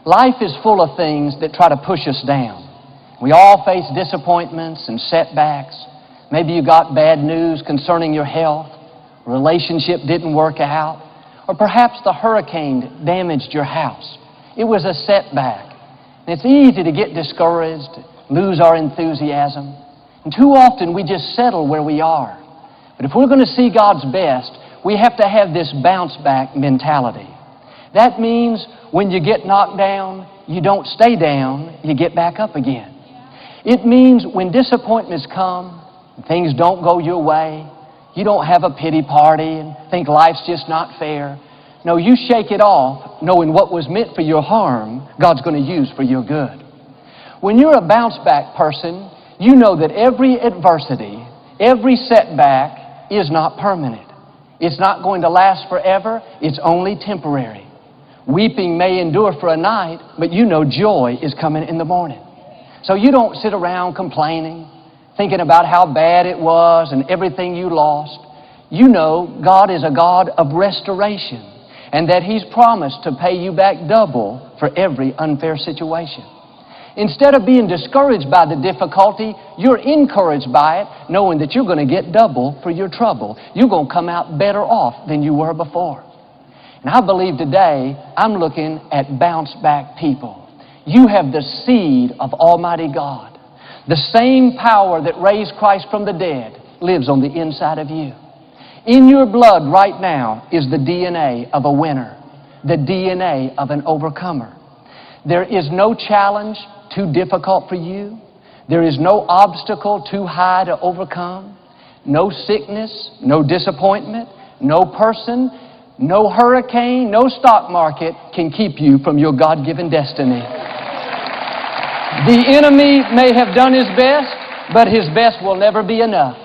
Life is full of things that try to push us down. We all face disappointments and setbacks. Maybe you got bad news concerning your health, a relationship didn't work out, or perhaps the hurricane damaged your house. It was a setback. And it's easy to get discouraged, lose our enthusiasm. And too often we just settle where we are. But if we're going to see God's best, we have to have this bounce-back mentality. That means when you get knocked down, you don't stay down, you get back up again. It means when disappointments come, and things don't go your way, you don't have a pity party and think life's just not fair. No, you shake it off, knowing what was meant for your harm, God's going to use for your good. When you're a bounce-back person, you know that every adversity, every setback is not permanent. It's not going to last forever. It's only temporary. Weeping may endure for a night, but you know joy is coming in the morning. So you don't sit around complaining, thinking about how bad it was and everything you lost. You know God is a God of restoration and that He's promised to pay you back double for every unfair situation. Instead of being discouraged by the difficulty, you're encouraged by it, knowing that you're going to get double for your trouble. You're going to come out better off than you were before. And I believe today, I'm looking at bounce-back people. You have the seed of Almighty God. The same power that raised Christ from the dead lives on the inside of you. In your blood right now is the DNA of a winner, the DNA of an overcomer. There is no challenge too difficult for you. There is no obstacle too high to overcome. No sickness, no disappointment, no person, no hurricane, no stock market can keep you from your God-given destiny. The enemy may have done his best, but his best will never be enough.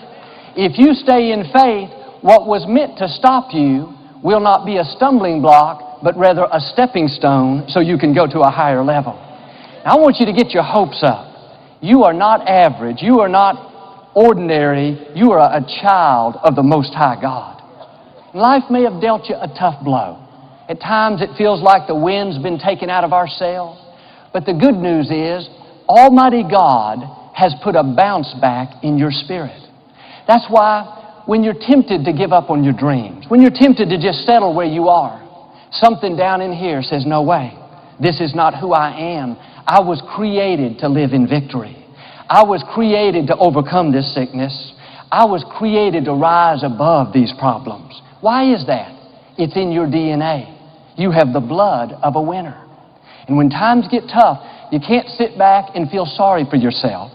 If you stay in faith, what was meant to stop you will not be a stumbling block, but rather a stepping stone so you can go to a higher level. Now, I want you to get your hopes up. You are not average. You are not ordinary. You are a child of the Most High God. Life may have dealt you a tough blow. At times it feels like the wind's been taken out of our sails. But the good news is, Almighty God has put a bounce back in your spirit. That's why when you're tempted to give up on your dreams, when you're tempted to just settle where you are, something down in here says, no way, this is not who I am. I was created to live in victory. I was created to overcome this sickness. I was created to rise above these problems. Why is that? It's in your DNA. You have the blood of a winner. And when times get tough, you can't sit back and feel sorry for yourself.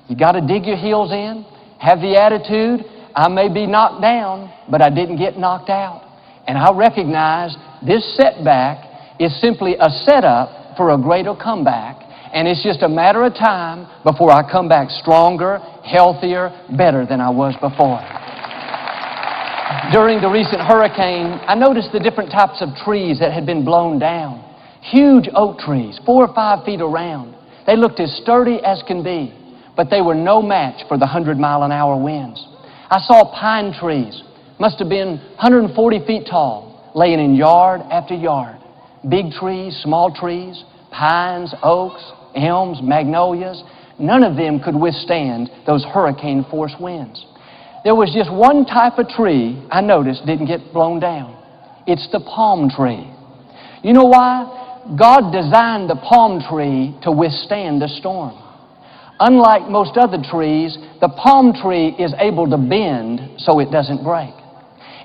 You got to dig your heels in, have the attitude, I may be knocked down, but I didn't get knocked out. And I recognize this setback is simply a setup for a greater comeback. And it's just a matter of time before I come back stronger, healthier, better than I was before. During the recent hurricane, I noticed the different types of trees that had been blown down. Huge oak trees, 4 or 5 feet around. They looked as sturdy as can be, but they were no match for the 100-mile-an-hour winds. I saw pine trees, must have been 140 feet tall, laying in yard after yard. Big trees, small trees, pines, oaks, elms, magnolias, none of them could withstand those hurricane-force winds. There was just one type of tree I noticed didn't get blown down. It's the palm tree. You know why? God designed the palm tree to withstand the storm. Unlike most other trees, the palm tree is able to bend so it doesn't break.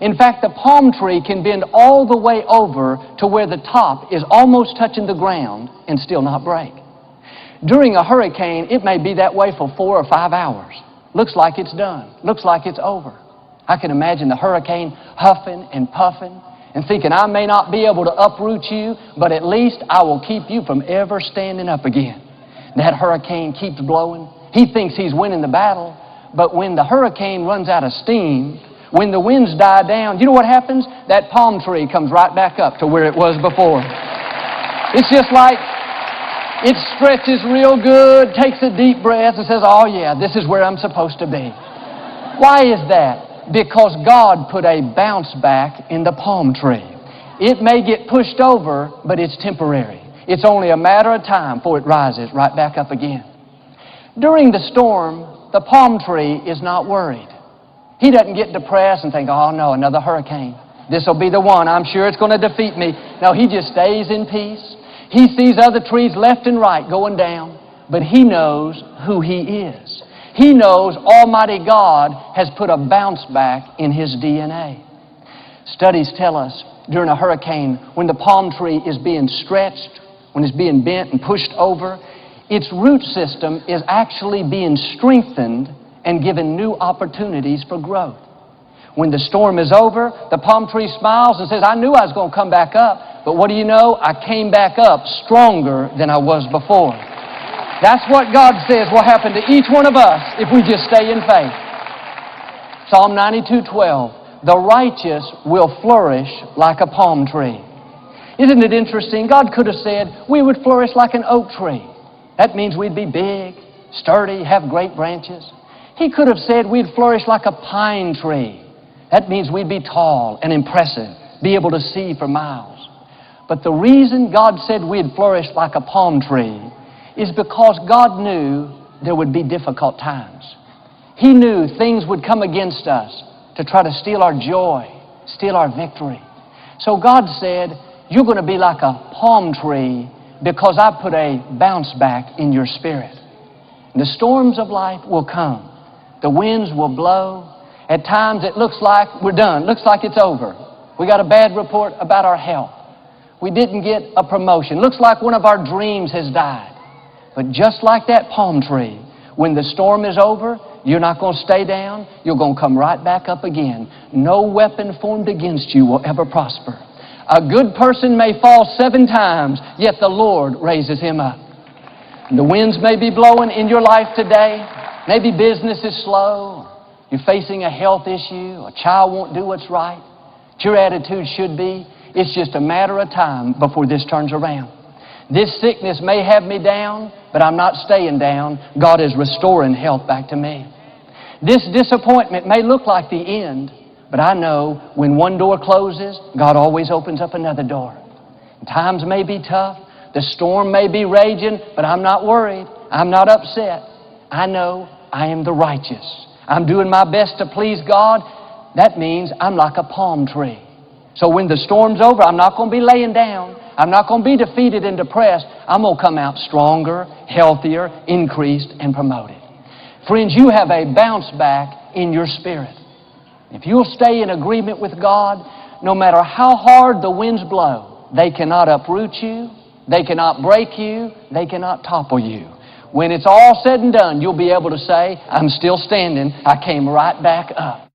In fact, the palm tree can bend all the way over to where the top is almost touching the ground and still not break. During a hurricane, it may be that way for 4 or 5 hours. Looks like it's done. Looks like it's over. I can imagine the hurricane huffing and puffing and thinking, I may not be able to uproot you, but at least I will keep you from ever standing up again. That hurricane keeps blowing. He thinks he's winning the battle, but when the hurricane runs out of steam, when the winds die down, you know what happens? That palm tree comes right back up to where it was before. It's just like it stretches real good, takes a deep breath and says, oh yeah, this is where I'm supposed to be. Why is that? Because God put a bounce back in the palm tree. It may get pushed over, but it's temporary. It's only a matter of time before it rises right back up again. During the storm, the palm tree is not worried. He doesn't get depressed and think, oh no, another hurricane. This will be the one. I'm sure it's going to defeat me. No, he just stays in peace. He sees other trees left and right going down, but he knows who he is. He knows Almighty God has put a bounce back in his DNA. Studies tell us during a hurricane, when the palm tree is being stretched, when it's being bent and pushed over, its root system is actually being strengthened and given new opportunities for growth. When the storm is over, the palm tree smiles and says, I knew I was going to come back up, but what do you know? I came back up stronger than I was before. That's what God says will happen to each one of us if we just stay in faith. Psalm 92:12. The righteous will flourish like a palm tree. Isn't it interesting? God could have said we would flourish like an oak tree. That means we'd be big, sturdy, have great branches. He could have said we'd flourish like a pine tree. That means we'd be tall and impressive, be able to see for miles. But the reason God said we'd flourish like a palm tree is because God knew there would be difficult times. He knew things would come against us to try to steal our joy, steal our victory. So God said, you're going to be like a palm tree because I put a bounce back in your spirit. The storms of life will come. The winds will blow. At times it looks like we're done. Looks like it's over. We got a bad report about our health. We didn't get a promotion. Looks like one of our dreams has died. But just like that palm tree, when the storm is over, you're not going to stay down. You're going to come right back up again. No weapon formed against you will ever prosper. A good person may fall 7 times, yet the Lord raises him up. The winds may be blowing in your life today. Maybe business is slow. You're facing a health issue. A child won't do what's right. Your attitude should be, it's just a matter of time before this turns around. This sickness may have me down, but I'm not staying down. God is restoring health back to me. This disappointment may look like the end, but I know when one door closes, God always opens up another door. Times may be tough. The storm may be raging, but I'm not worried. I'm not upset. I know I am the righteous. I'm doing my best to please God. That means I'm like a palm tree. So when the storm's over, I'm not going to be laying down. I'm not going to be defeated and depressed. I'm going to come out stronger, healthier, increased, and promoted. Friends, you have a bounce back in your spirit. If you'll stay in agreement with God, no matter how hard the winds blow, they cannot uproot you, they cannot break you, they cannot topple you. When it's all said and done, you'll be able to say, I'm still standing. I came right back up.